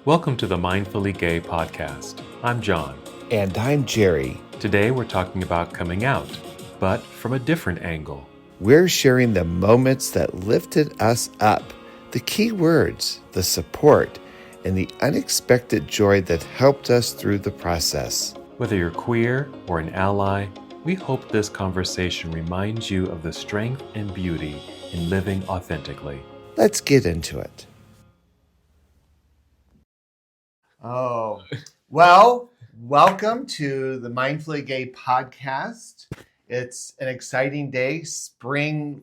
Welcome to the Mindfully Gay podcast. I'm John. And I'm Jerry. Today we're talking about coming out, but from a different angle. We're sharing the moments that lifted us up, the key words, the support, and the unexpected joy that helped us through the process. Whether you're queer or an ally, we hope this conversation reminds you of the strength and beauty in living authentically. Let's get into it. Oh, well, welcome to the Mindfully Gay podcast. It's an exciting day. Spring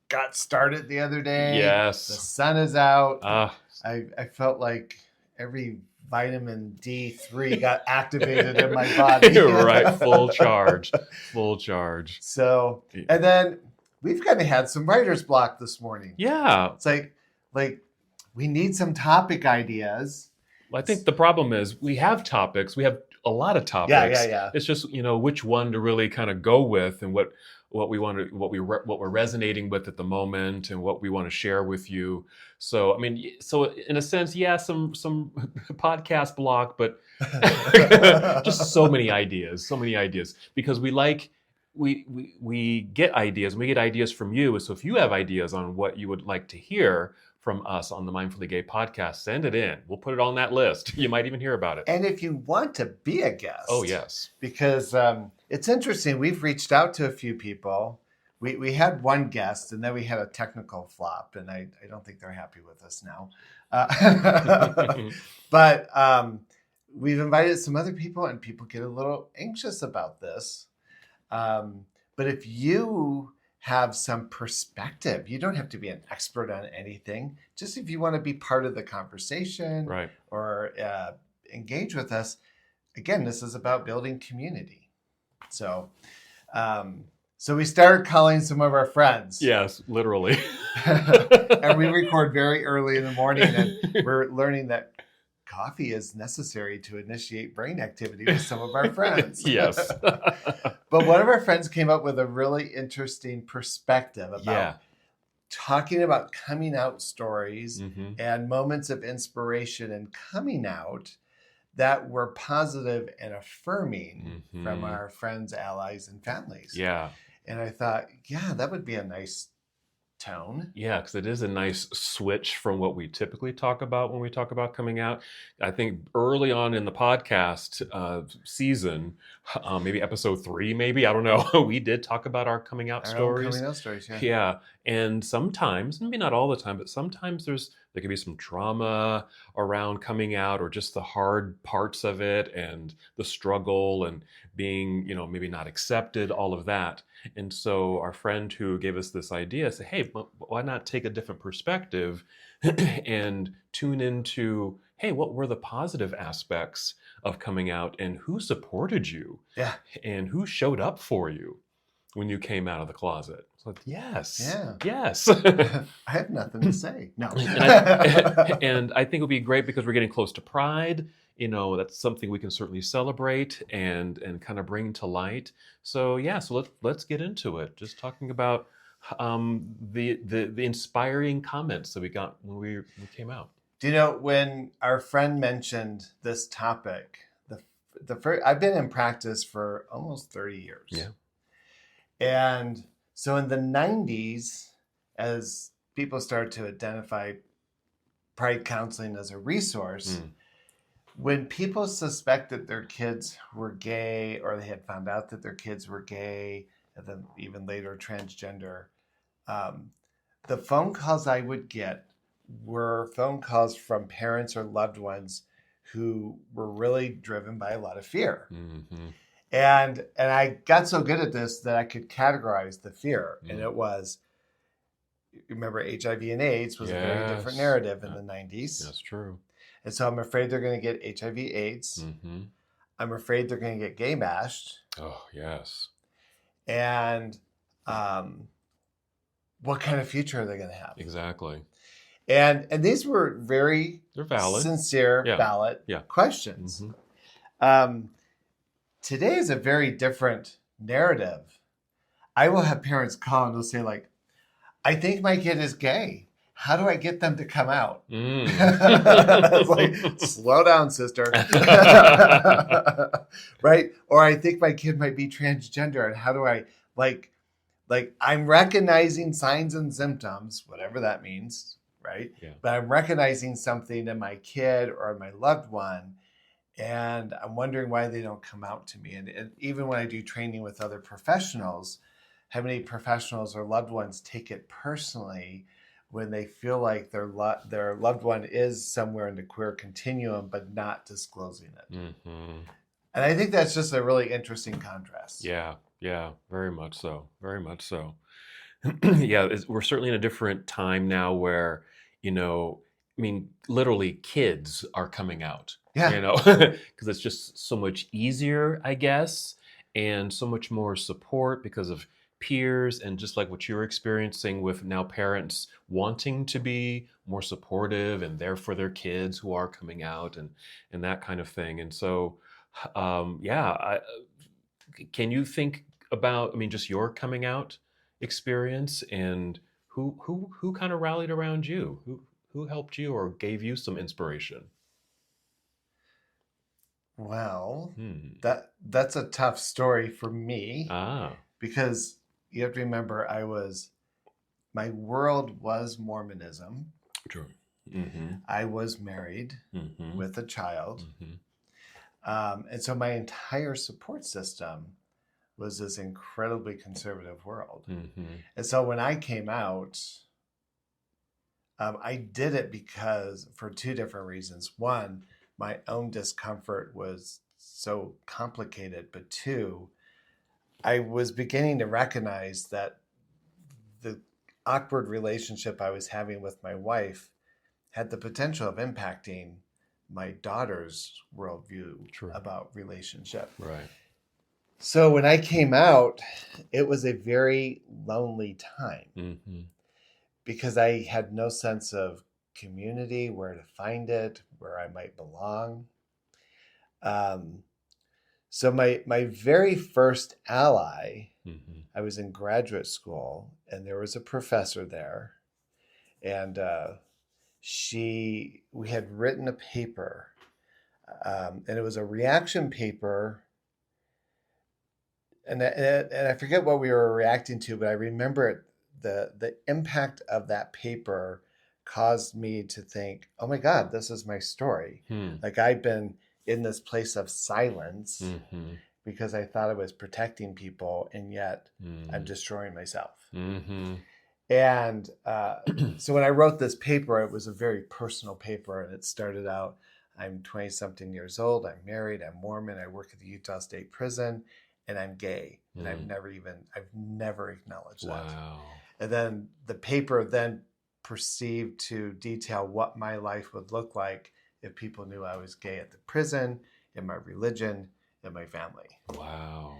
got started the other day. Yes. The sun is out. I felt like every vitamin D3 got activated in my body. Right, full charge. So, and then we've kind of had some writer's block this morning. Yeah. It's like we need some topic ideas. Well, I think the problem is we have topics. We have a lot of topics. Yeah. It's just, which one to really kind of go with and what we're resonating with at the moment and what we want to share with you. So, so in a sense, yeah, some podcast block, but just so many ideas because we get ideas and we get ideas from you. So if you have ideas on what you would like to hear from us on the Mindfully Gay podcast, send it in. We'll put it on that list. You might even hear about it. And if you want to be a guest. Oh, yes. Because it's interesting. We've reached out to a few people. We had one guest and then we had a technical flop and I don't think they're happy with us now. But we've invited some other people and people get a little anxious about this. But if you have some perspective, you don't have to be an expert on anything. Just if you want to be part of the conversation, right, or engage with us, again, this is about building community. So, so we started calling some of our friends. Yes, literally. And we record very early in the morning, and we're learning that coffee is necessary to initiate brain activity with some of our friends. Yes. But one of our friends came up with a really interesting perspective about talking about coming out stories and moments of inspiration and coming out that were positive and affirming from our friends, allies, and families. Yeah. And I thought, yeah, that would be a nice tone. Yeah, because it is a nice switch from what we typically talk about when we talk about coming out. I think early on in the podcast season, maybe episode 3, maybe, I don't know, we did talk about our coming out stories. Coming out stories, yeah. Yeah, and sometimes, maybe not all the time, but sometimes there can be some trauma around coming out or just the hard parts of it and the struggle and being, maybe not accepted, all of that. And so our friend who gave us this idea said, hey, why not take a different perspective and tune into, hey, what were the positive aspects of coming out and who supported you? Yeah. And who showed up for you when you came out of the closet? So yes. Yeah. Yes. I have nothing to say. No. and I think it'll be great because we're getting close to Pride. That's something we can certainly celebrate and kind of bring to light. So yeah, so let's get into it. Just talking about the inspiring comments that we got when we came out. Do you know when our friend mentioned this topic? The first, I've been in practice for almost 30 years. Yeah. And so in the 90s, as people started to identify Pride counseling as a resource. When people suspected their kids were gay or they had found out that their kids were gay and then even later transgender, the phone calls I would get were phone calls from parents or loved ones who were really driven by a lot of fear. And I got so good at this that I could categorize the fear. And it was, remember, HIV and AIDS was a very different narrative in the 90s. That's true. And so I'm afraid they're going to get HIV AIDS. I'm afraid they're going to get gay bashed. Oh, yes. And what kind of future are they going to have? Exactly. And these were very valid, sincere, valid questions. Today is a very different narrative. I will have parents call and they'll say, I think my kid is gay. how do I get them to come out? Mm. It's like, slow down, sister. Right? Or I think my kid might be transgender, and how do I like I'm recognizing signs and symptoms, whatever that means, right? Yeah. But I'm recognizing something in my kid or my loved one, and I'm wondering why they don't come out to me. And even when I do training with other professionals, how many professionals or loved ones take it personally when they feel like their loved one is somewhere in the queer continuum, but not disclosing it. Mm-hmm. And I think that's just a really interesting contrast. Yeah, very much so. Very much so. Yeah, we're certainly in a different time now where, I mean, literally kids are coming out, Yeah. because it's just so much easier, I guess, and so much more support because of peers and just like what you're experiencing with now parents wanting to be more supportive and there for their kids who are coming out and that kind of thing. And so, can you think about, I mean, just your coming out experience and who kind of rallied around you? Who helped you or gave you some inspiration? Well, Hmm. that's a tough story for me Ah, because you have to remember my world was Mormonism. true. Mm-hmm. I was married Mm-hmm. with a child. Mm-hmm. And so my entire support system was this incredibly conservative world. Mm-hmm. And so when I came out, I did it for two different reasons. One, my own discomfort was so complicated, but two, I was beginning to recognize that the awkward relationship I was having with my wife had the potential of impacting my daughter's worldview True. about relationship. Right. So when I came out, it was a very lonely time Mm-hmm. because I had no sense of community, where to find it, where I might belong. So my very first ally, Mm-hmm. I was in graduate school, and there was a professor there, and we had written a paper, and it was a reaction paper. And I forget what we were reacting to, but I remember the impact of that paper caused me to think, oh my God, this is my story. Hmm. Like I've been in this place of silence Mm-hmm. because I thought I was protecting people, and yet Mm-hmm. I'm destroying myself. Mm-hmm. And so when I wrote this paper, it was a very personal paper, and it started out, I'm 20 something years old, I'm married, I'm Mormon, I work at the Utah State Prison, and I'm gay. And I've never acknowledged that. Wow. And then the paper then proceeded to detail what my life would look like if people knew I was gay at the prison, in my religion, in my family. Wow.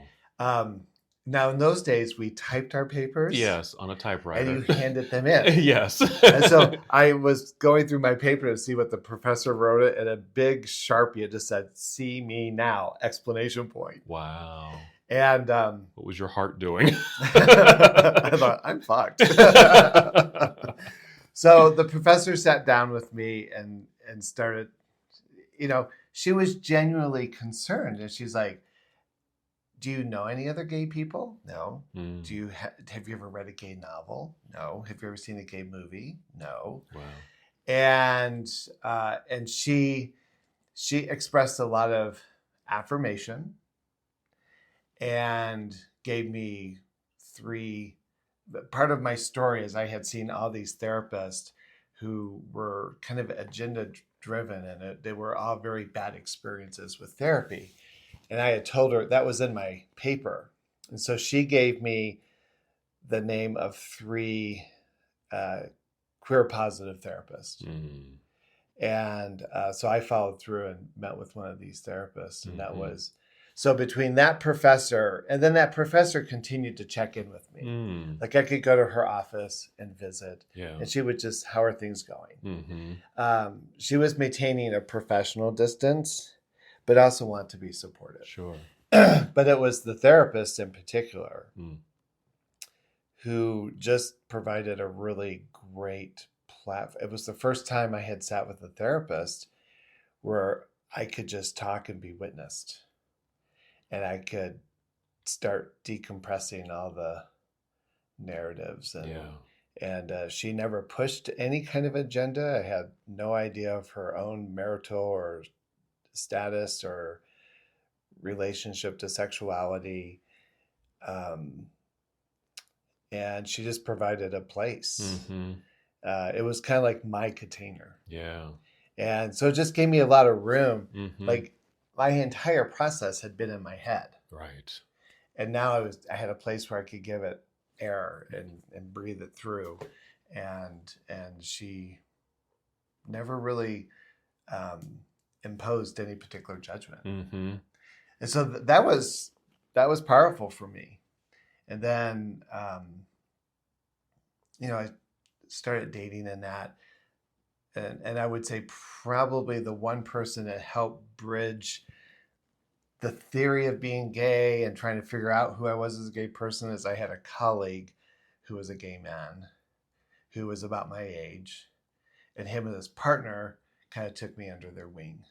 Now, in those days, we typed our papers. Yes, on a typewriter. And you handed them in. Yes. And so I was going through my paper to see what the professor wrote it, and a big Sharpie, it just said, "See me now!" ! Wow. And what was your heart doing? I thought, I'm fucked. So the professor sat down with me and started, she was genuinely concerned. And she's like, do you know any other gay people? No. Mm. Do you have you ever read a gay novel? No. Have you ever seen a gay movie? No. Wow. And she expressed a lot of affirmation and gave me part of my story is I had seen all these therapists who were kind of agenda driven, and they were all very bad experiences with therapy. And I had told her that was in my paper. And so she gave me the name of 3 queer positive therapists. Mm. And so I followed through and met with one of these therapists. And that was, so between that professor, and then that professor continued to check in with me. Mm. Like I could go to her office and visit. Yeah. And she would just, how are things going? Mm-hmm. She was maintaining a professional distance, but also want to be supportive. Sure. But it was the therapist in particular Mm. who just provided a really great It was the first time I had sat with a therapist where I could just talk and be witnessed, and I could start decompressing all the narratives. And she never pushed any kind of agenda. I had no idea of her own marital or status or relationship to sexuality. And she just provided a place. Mm-hmm. It was kind of like my container. Yeah. And so it just gave me a lot of room. Mm-hmm. Like my entire process had been in my head. Right. And now I had a place where I could give it air and breathe it through. And she never really imposed any particular judgment. Mm-hmm. And so that was powerful for me. And then, I started dating in that. And I would say probably the one person that helped bridge the theory of being gay and trying to figure out who I was as a gay person is I had a colleague who was a gay man who was about my age. And him and his partner kind of took me under their wing.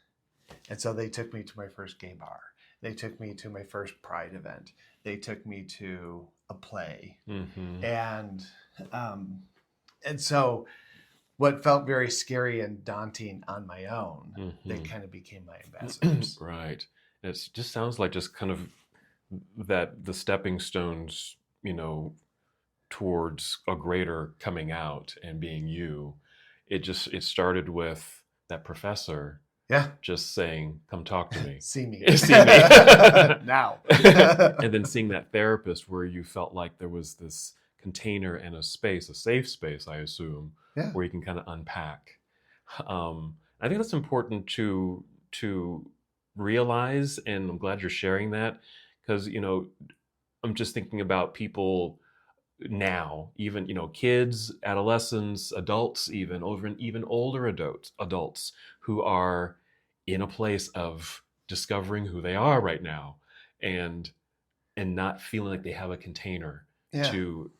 And so they took me to my first gay bar. They took me to my first Pride event. They took me to a play. Mm-hmm. And so what felt very scary and daunting on my own, Mm-hmm. they kind of became my ambassadors. Right. It just sounds like just kind of that the stepping stones, towards a greater coming out and being you. It started with that professor. Yeah. Just saying, come talk to me. See me. See me. Now. And then seeing that therapist where you felt like there was this container and a space, a safe space, I assume, Yeah. where you can kind of unpack. I think that's important to realize, and I'm glad you're sharing that, because I'm just thinking about people now, even kids, adolescents, adults, even older adults who are in a place of discovering who they are right now, and not feeling like they have a container to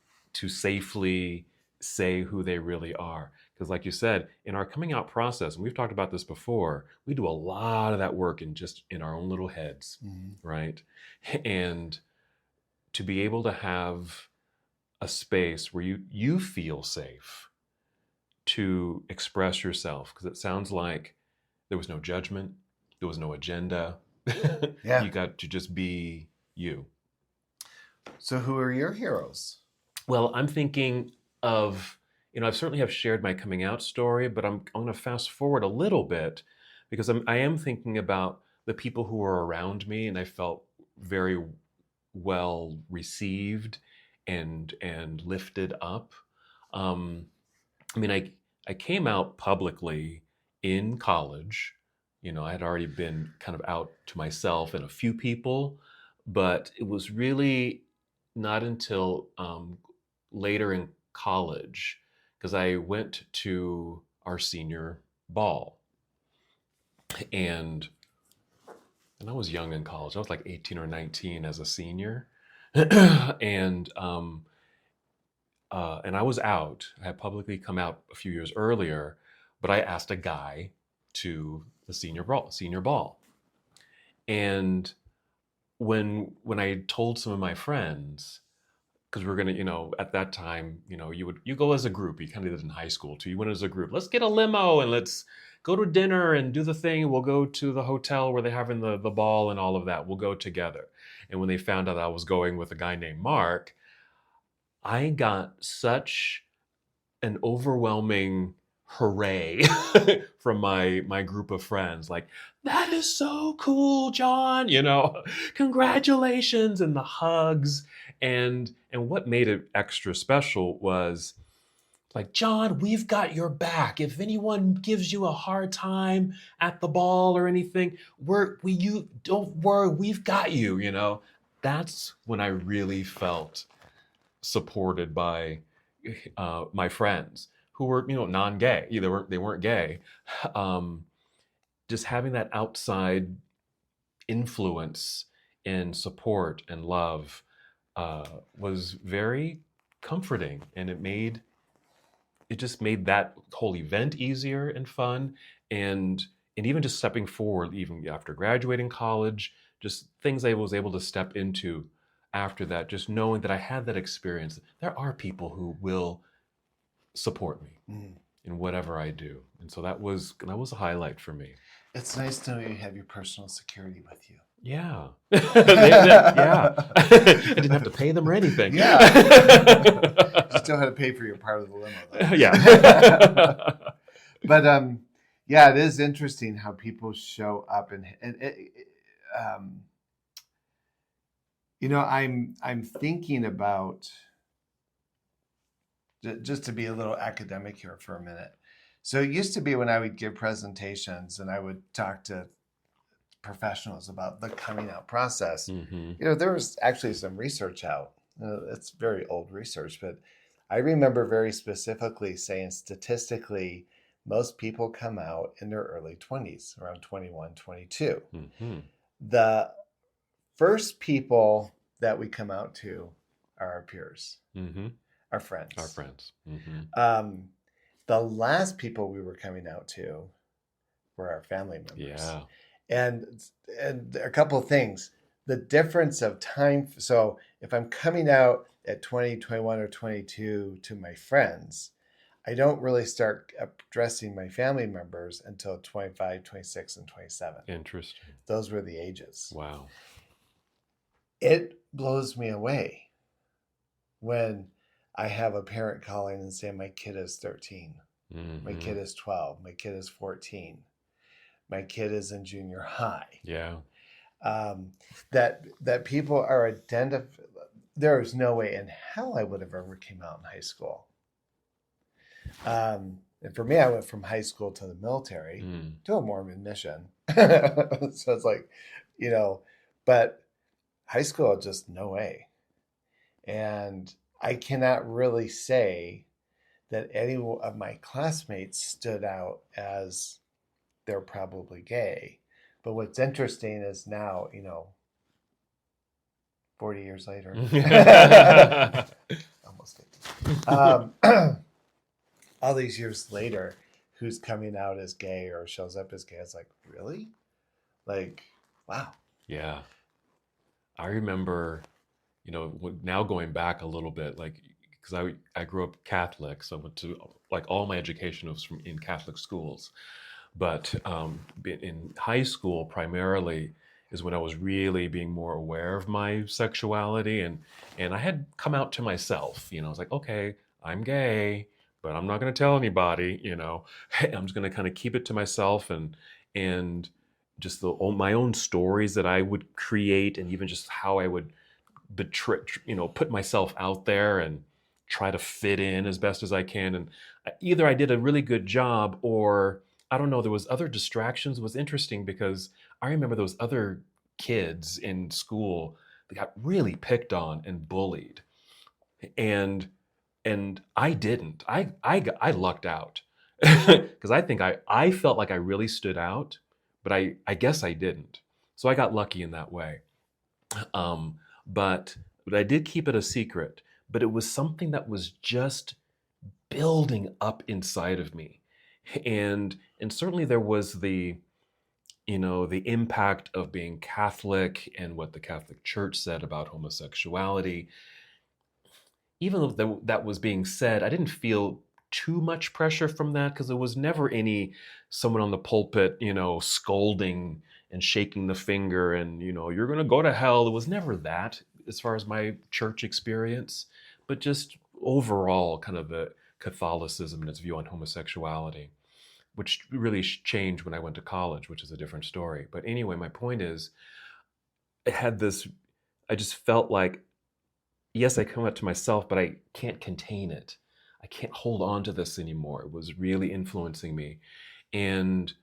safely say who they really are. Because like you said, in our coming out process, and we've talked about this before, we do a lot of that work in our own little heads, right? And to be able to have a space where you feel safe to express yourself, because it sounds like there was no judgment, there was no agenda. Yeah. You got to just be you. So who are your heroes? Well, I'm thinking of, I certainly have shared my coming out story, but I'm going to fast forward a little bit, because I am thinking about the people who were around me, and I felt very well received and lifted up. I came out publicly in college. I had already been kind of out to myself and a few people, but it was really not until later in college, because I went to our senior ball, and I was young in college. I was like 18 or 19 as a senior, and I was out. I had publicly come out a few years earlier, but I asked a guy to the senior ball, and when I told some of my friends, because we were gonna, at that time, you go as a group. You kind of did in high school too. You went as a group. Let's get a limo and let's go to dinner and do the thing. We'll go to the hotel where they're having the ball and all of that. We'll go together. And when they found out I was going with a guy named Mark, I got such an overwhelming hooray from my group of friends. Like, that is so cool, John, congratulations, and the hugs. And what made it extra special was like, John, we've got your back. If anyone gives you a hard time at the ball or anything, you don't worry, we've got you, That's when I really felt supported by my friends who were, non-gay. They weren't gay. Just having that outside influence and support and love was very comforting, and it made it just made that whole event easier and fun. And even just stepping forward, even after graduating college, just things I was able to step into after that, just knowing that I had that experience. There are people who will support me in whatever I do. And so that was a highlight for me. It's nice to know you have your personal security with you. Yeah. Yeah. I didn't have to pay them or anything. Yeah. You still had to pay for your part of the limo, though. Yeah. But yeah, it is interesting how people show up, and I'm thinking about, just to be a little academic here for a minute. So it used to be when I would give presentations and I would talk to professionals about the coming out process. There was actually some research out. It's very old research, but I remember very specifically saying statistically, most people come out in their early 20s, around 21, 22. The first people that we come out to are our peers, our friends. Our friends. The last people we were coming out to were our family members. Yeah. And a couple of things. The difference of time. So if I'm coming out at 20, 21, or 22 to my friends, I don't really start addressing my family members until 25, 26, and 27. Interesting. Those were the ages. Wow. It blows me away when I have a parent calling and saying, my kid is 13, my kid is 12, my kid is 14, my kid is in junior high. Yeah. That people are identifying. There is no way in hell I would have ever came out in high school. And for me, I went from high school to the military to a Mormon mission. So it's like, but high school, just no way. And I cannot really say that any of my classmates stood out as they're probably gay. But what's interesting is now, 40 years later, almost 50, all these years later, who's coming out as gay or shows up as gay, it's like, really? Like, wow. Yeah. I remember, now going back a little bit, like, because I grew up Catholic, so I went to, like, all my education was in Catholic schools. But in high school, primarily, is when I was really being more aware of my sexuality. And I had come out to myself, I was like, okay, I'm gay, but I'm not going to tell anybody, I'm just going to kind of keep it to myself and just my own stories that I would create, and even just how I would betray, put myself out there and try to fit in as best as I can. And either I did a really good job, or I don't know, there was other distractions. It was interesting because I remember those other kids in school that got really picked on and bullied. And I didn't. I lucked out because I think I felt like I really stood out, but I guess I didn't. So I got lucky in that way. But I did keep it a secret. But it was something that was just building up inside of me. And certainly there was the impact of being Catholic and what the Catholic Church said about homosexuality. Even though that was being said, I didn't feel too much pressure from that, because there was never someone on the pulpit, scolding and shaking the finger and, you're going to go to hell. There was never that as far as my church experience, but just overall kind of the Catholicism and its view on homosexuality, which really changed when I went to college, which is a different story. But anyway, my point is, I just felt like, yes, I come out to myself, but I can't contain it. I can't hold on to this anymore. It was really influencing me. And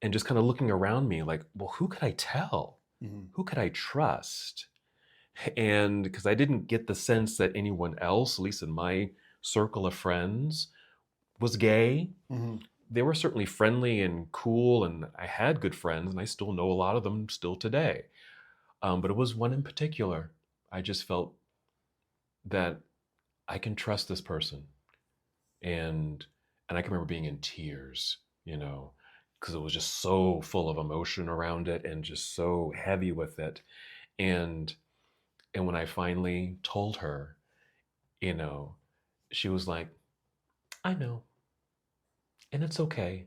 just kind of looking around me like, well, who could I tell? Who could I trust? And because I didn't get the sense that anyone else, at least in my circle of friends, was gay. They were certainly friendly and cool, and I had good friends, and I still know a lot of them still today. But it was one in particular. I just felt that I can trust this person. And And I can remember being in tears, because it was just so full of emotion around it and just so heavy with it. And when I finally told her, she was like, I know, and it's okay.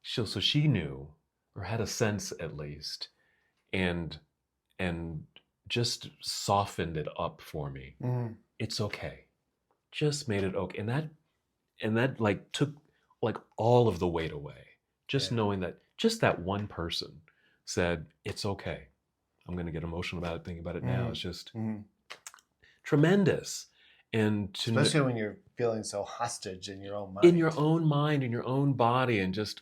So she knew, or had a sense at least, and just softened it up for me. It's okay. Just made it okay. And that like took like all of the weight away. Just knowing that just that one person said, it's okay. I'm going to get emotional about it, thinking about it now. It's just tremendous. And especially when you're feeling so hostage in your own mind. In your own mind, in your own body, and just,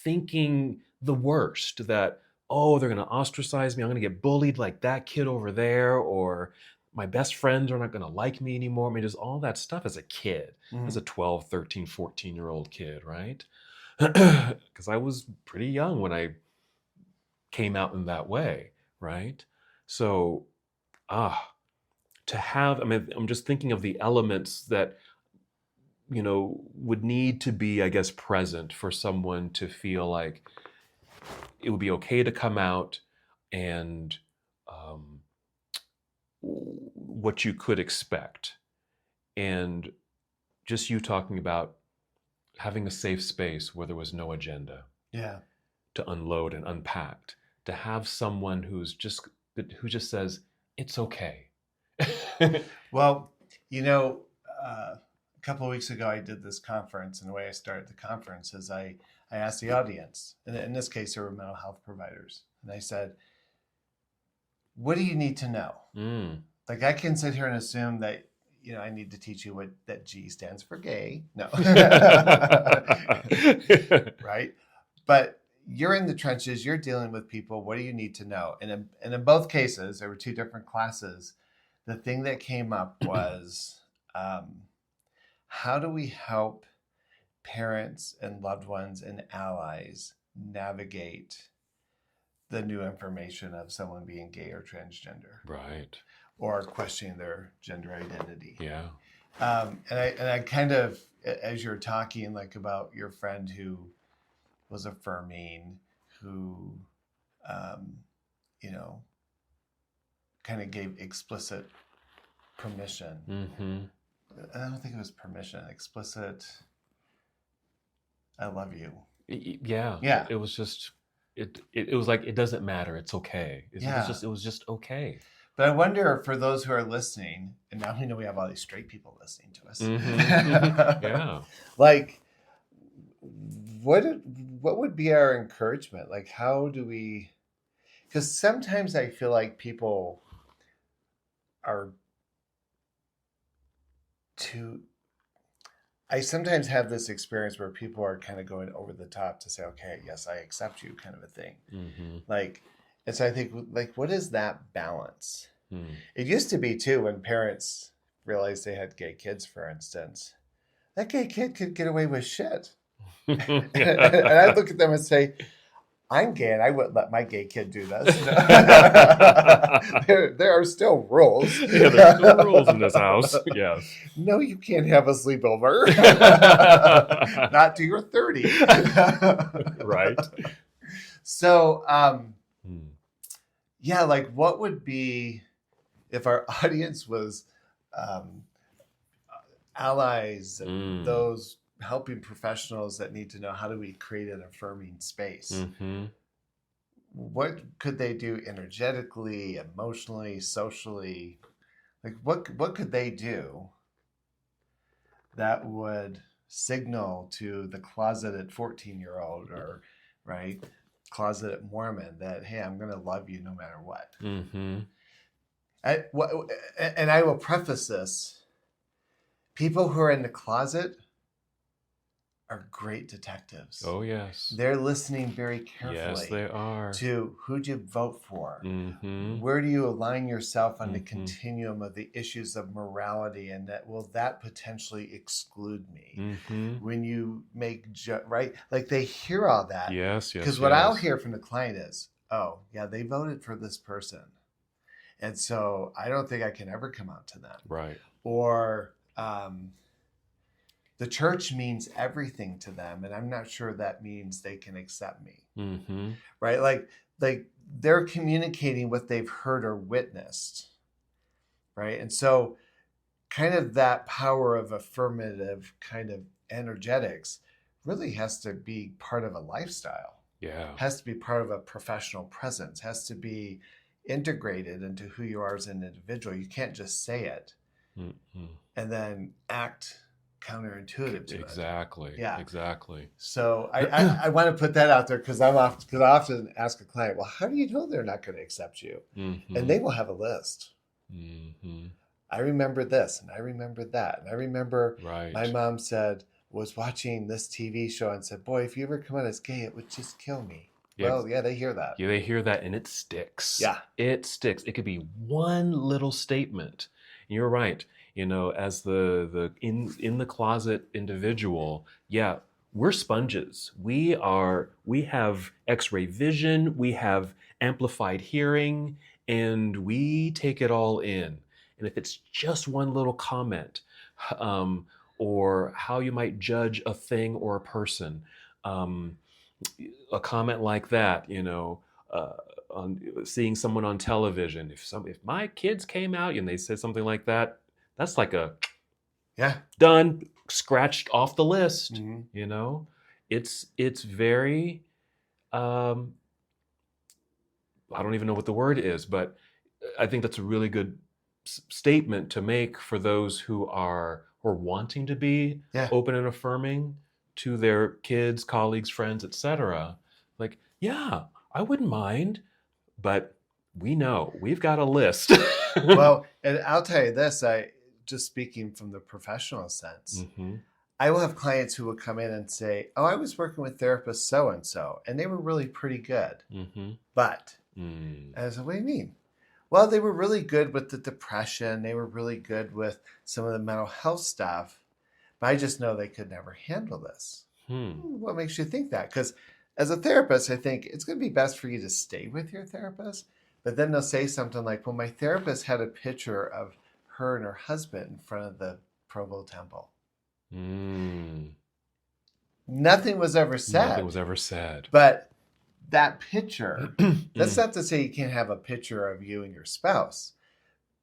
thinking the worst, that, they're going to ostracize me. I'm going to get bullied like that kid over there, or my best friends are not going to like me anymore. I mean, just all that stuff as a kid, as a 12, 13, 14-year-old kid, right? Because I was pretty young when I came out in that way, right? So, to have, I mean, I'm just thinking of the elements that, would need to be, I guess, present for someone to feel like it would be okay to come out, and what you could expect. And just you talking about having a safe space where there was no agenda. Yeah. To unload and unpack, to have someone who just says, it's okay. Well, a couple of weeks ago, I did this conference, and the way I started the conference is I asked the audience, and in this case, there were mental health providers, and I said, what do you need to know? Like, I can sit here and assume that, I need to teach you that G stands for gay. No. Right? But you're in the trenches, you're dealing with people. What do you need to know? And in both cases, there were two different classes. The thing that came up was, how do we help parents and loved ones and allies navigate the new information of someone being gay or transgender? Right. Or questioning their gender identity. Yeah. And I kind of, as you're talking like about your friend who was affirming, who, kind of gave explicit permission. I don't think it was permission, explicit, I love you. Yeah. Yeah. It was just, it was like, it doesn't matter. It's okay. It was just okay. But I wonder, for those who are listening, and now we know we have all these straight people listening to us. Yeah. Like, what would be our encouragement? Like, how do we? Because sometimes I feel like people are too. I sometimes have this experience where people are kind of going over the top to say, "Okay, yes, I accept you," kind of a thing. Like. And so I think, like, what is that balance? It used to be, too, when parents realized they had gay kids, for instance. That gay kid could get away with shit. And I look at them and say, I'm gay and I wouldn't let my gay kid do this. There are still rules. Yeah, there's still rules in this house. Yes. No, you can't have a sleepover. Not till you're 30. Right. So, yeah, like, what would be, if our audience was allies and those helping professionals that need to know, how do we create an affirming space? What could they do energetically, emotionally, socially? Like, what could they do that would signal to the closeted 14-year-old or, right, closeted Mormon that, hey, I'm going to love you no matter what? And I will preface this. People who are in the closet are great detectives. Oh, yes. They're listening very carefully. Yes, they are. To who'd you vote for? Where do you align yourself on the continuum of the issues of morality, and that will that potentially exclude me? When you make, right? Like, they hear all that. Yes. Because what I'll hear from the client is, oh, yeah, they voted for this person. And so I don't think I can ever come out to them. Right. Or, the church means everything to them, and I'm not sure that means they can accept me. Mm-hmm. Right? Like they're communicating what they've heard or witnessed. Right? And so kind of that power of affirmative kind of energetics really has to be part of a lifestyle. Yeah. Has to be part of a professional presence, has to be integrated into who you are as an individual. You can't just say it and then act counterintuitive to it. Exactly. Yeah. Exactly. So I want to put that out there because I often ask a client, well, how do you know they're not going to accept you? Mm-hmm. And they will have a list. Mm-hmm. I remember this and I remember that. And I remember Right. my mom was watching this TV show and said, boy, if you ever come out as gay, it would just kill me. Yeah. Well, yeah, they hear that. Yeah, they hear that and it sticks. Yeah. It sticks. It could be one little statement. You're right. As the in the closet individual, yeah, we're sponges. We have X-ray vision, we have amplified hearing, and we take it all in. And if it's just one little comment, or how you might judge a thing or a person, a comment like that, on seeing someone on television, if my kids came out and they said something like that, that's like done, scratched off the list. Mm-hmm. It's very I don't even know what the word is, but I think that's a really good statement to make for those who are wanting to be open and affirming to their kids, colleagues, friends, etc. Like, yeah, I wouldn't mind, but we've got a list. Well, and I'll tell you this, just speaking from the professional sense, I will have clients who will come in and say, oh, I was working with therapist so-and-so, and they were really pretty good. But, and I said, what do you mean? Well, they were really good with the depression. They were really good with some of the mental health stuff. But I just know they could never handle this. What makes you think that? Because as a therapist, I think it's going to be best for you to stay with your therapist. But then they'll say something like, well, my therapist had a picture of her and her husband in front of the Provo Temple. Nothing was ever said. But that picture, that's not to say you can't have a picture of you and your spouse.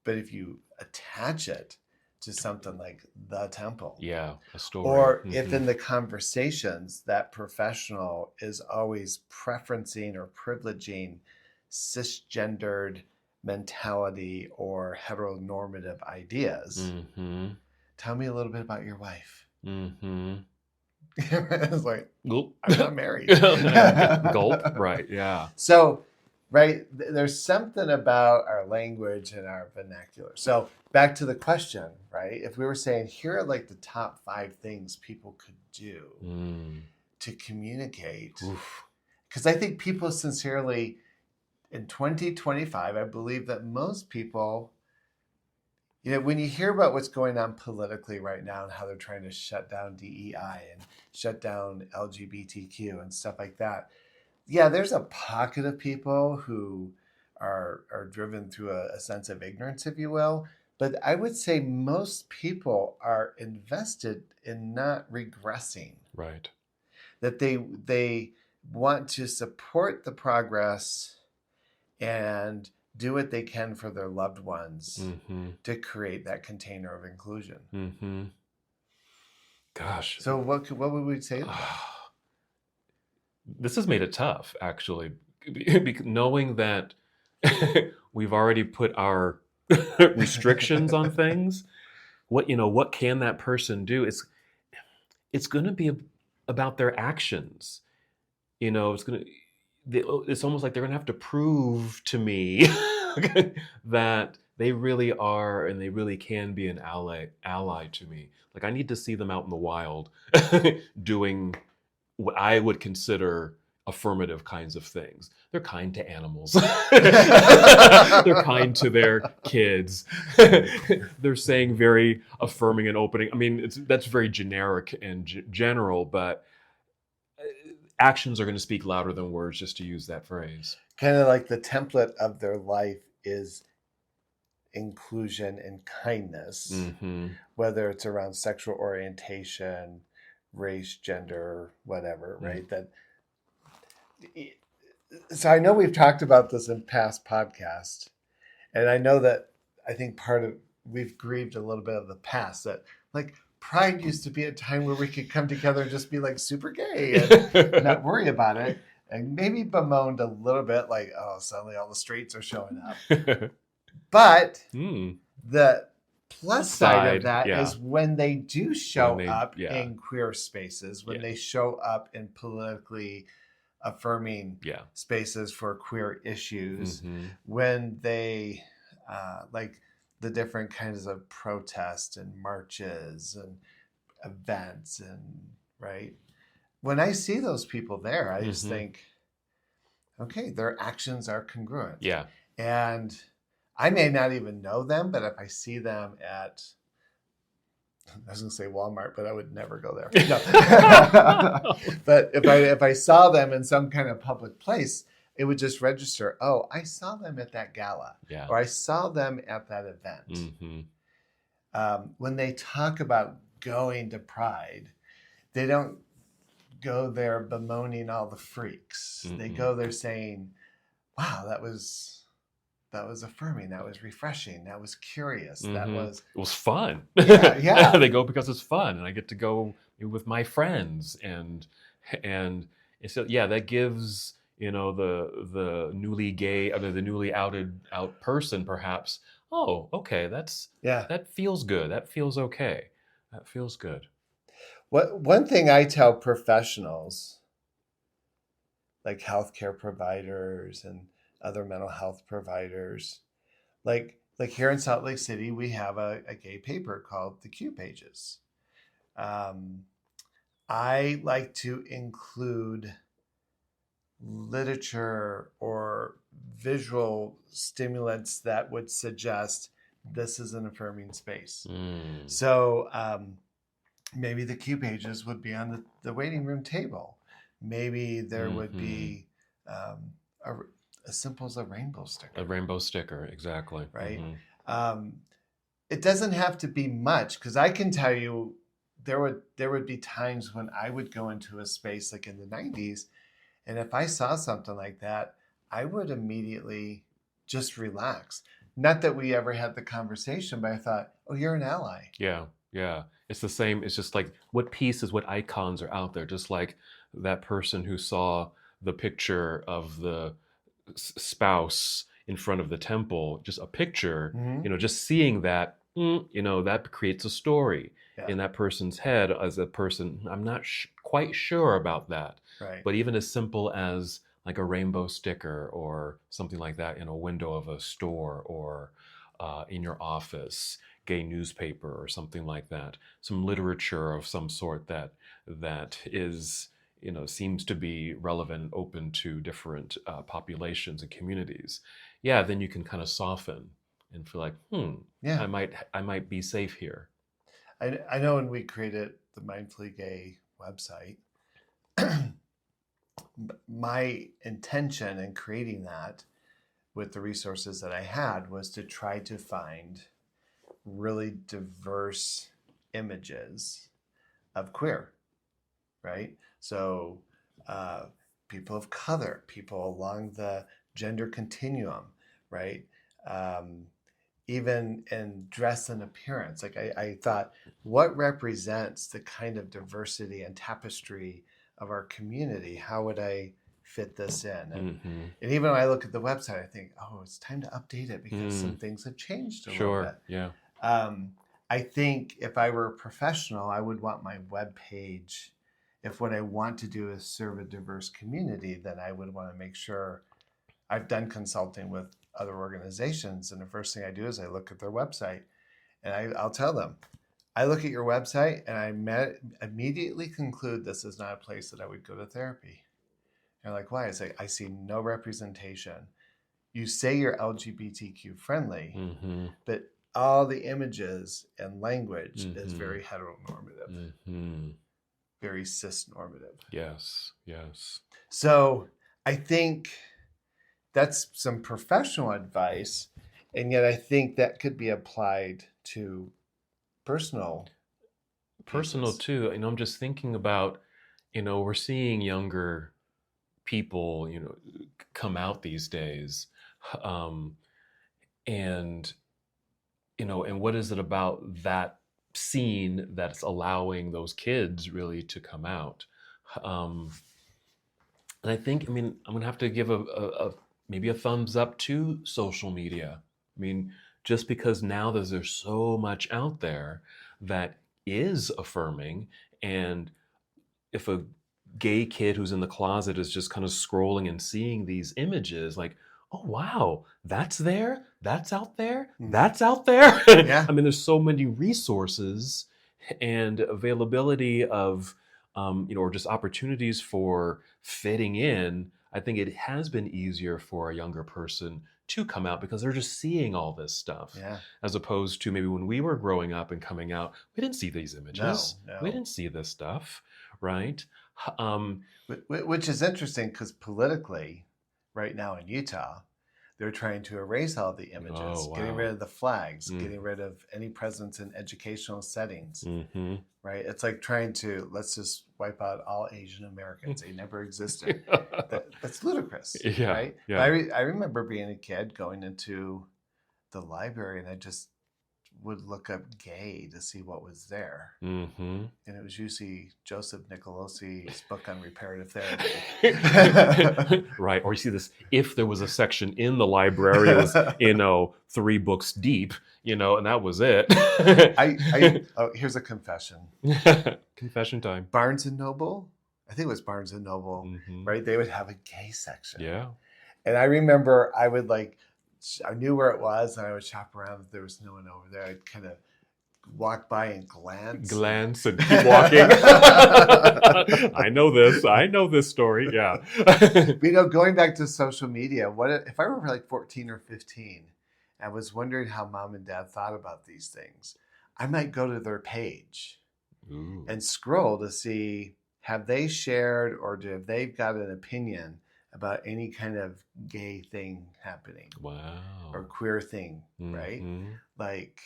But if you attach it to something like the temple. Yeah, a story. Or if in the conversations that professional is always preferencing or privileging cisgendered mentality or heteronormative ideas. Tell me a little bit about your wife. It's like, gulp. I'm not married. Gulp, right, yeah. So, right, there's something about our language and our vernacular. So back to the question, right? If we were saying, here are like the top 5 things people could do to communicate. Because I think people sincerely, in 2025, I believe that most people, when you hear about what's going on politically right now and how they're trying to shut down DEI and shut down LGBTQ and stuff like that, yeah, there's a pocket of people who are driven through a sense of ignorance, if you will. But I would say most people are invested in not regressing. Right. That they want to support the progress and do what they can for their loved ones to create that container of inclusion. Gosh. So what would we say to that? This has made it tough, actually, knowing that we've already put our restrictions on things. What can that person do? It's going to be about their actions. It's almost like they're going to have to prove to me that they really are and they really can be an ally to me. Like, I need to see them out in the wild doing what I would consider affirmative kinds of things. They're kind to animals. They're kind to their kids. They're saying very affirming and opening. I mean, that's very generic and general, but actions are going to speak louder than words, just to use that phrase. Kind of like the template of their life is inclusion and kindness, Mm-hmm. whether it's around sexual orientation, race, gender, whatever, right? That. So I know we've talked about this in past podcasts, and I know that I think part of we've grieved a little bit of the past that like Pride used to be a time where we could come together and just be like super gay and not worry about it, and maybe bemoaned a little bit like, oh, suddenly all the straights are showing up. But the plus side of that is when they do show up in queer spaces, when they show up in politically affirming spaces for queer issues, when they like the different kinds of protests and marches and events, and right, when I see those people there, I just think, okay, their actions are congruent. And I may not even know them, but if I see them at, I was going to say Walmart, but I would never go there. No. But if I saw them in some kind of public place, it would just register, oh, I saw them at that gala, or I saw them at that event. When they talk about going to Pride, they don't go there bemoaning all the freaks. They go there saying, wow, that was affirming. That was refreshing. That was curious. It was fun. Yeah. They go because it's fun, and I get to go with my friends, and so that gives the newly gay, or the newly out person perhaps. Oh, okay, that feels good. That feels okay. That feels good. One thing I tell professionals, like healthcare providers and other mental health providers, like here in Salt Lake City, we have a gay paper called the Q Pages. I like to include literature or visual stimulants that would suggest this is an affirming space. So maybe the Q Pages would be on the waiting room table. Maybe there would be as simple as a rainbow sticker. A rainbow sticker, exactly. Right? It doesn't have to be much, because I can tell you there would be times when I would go into a space like in the 90s, and if I saw something like that, I would immediately just relax. Not that we ever had the conversation, but I thought, oh, you're an ally. Yeah. It's the same. It's just like what icons are out there. Just like that person who saw the picture of the spouse in front of the temple, just a picture, just seeing that, that creates a story in that person's head as a person. I'm not quite sure about that. Right. But even as simple as like a rainbow sticker or something like that in a window of a store, or in your office, gay newspaper or something like that, some literature of some sort that is, seems to be relevant and open to different populations and communities. Then you can kind of soften and feel like, I might be safe here. I know when we created the Mindfully Gay website, my intention in creating that with the resources that I had was to try to find really diverse images of queer, right? So people of color, people along the gender continuum, right? Even in dress and appearance. Like I thought, what represents the kind of diversity and tapestry of our community? How would I fit this in? And even when I look at the website, I think, oh, it's time to update it because some things have changed a little bit. Yeah. I think if I were a professional, I would want my web page, if what I want to do is serve a diverse community, then I would want to make sure I've done consulting with other organizations. And the first thing I do is I look at their website, and I'll tell them, I look at your website and I immediately conclude this is not a place that I would go to therapy. And they're like, why? I say, I see no representation. You say you're LGBTQ friendly, but all the images and language is very heteronormative, very cis-normative. Yes. So I think that's some professional advice. And yet I think that could be applied to personal pieces. too. I'm just thinking about, we're seeing younger people, come out these days. Um, and, and what is it about that scene that's allowing those kids really to come out? Um, and I think, I'm going to have to give maybe a thumbs up to social media. Just because now there's so much out there that is affirming, and if a gay kid who's in the closet is just kind of scrolling and seeing these images, like, oh wow, that's there, that's out there, that's out there. Yeah. There's so many resources and availability of, or just opportunities for fitting in. I think it has been easier for a younger person to come out because they're just seeing all this stuff. Yeah. As opposed to maybe when we were growing up and coming out, we didn't see these images. No. We didn't see this stuff, right? Which is interesting because politically, right now in Utah, they're trying to erase all the images, Oh, wow. getting rid of the flags, getting rid of any presence in educational settings, Mm-hmm. right? It's like trying to, let's just wipe out all Asian Americans. They never existed. That's ludicrous, Yeah, right? yeah. But I remember being a kid going into the library and I just would look up gay to see what was there. Mm-hmm. And it was usually Joseph Nicolosi's book on reparative therapy. Right. Or you see this, if there was a section in the library, it was, 3 books deep, and that was it. Here's a confession. Confession time. Barnes and Noble, I think it was Barnes and Noble, right? They would have a gay section. Yeah. And I remember I knew where it was and I would shop around. If there was no one over there, I'd kind of walk by and glance and keep walking. I know this story. Yeah. Going back to social media, what if I were like 14 or 15 and was wondering how mom and dad thought about these things? I might go to their page and scroll to see, have they shared or have they got an opinion about any kind of gay thing happening? Wow. Or queer thing, right? Like,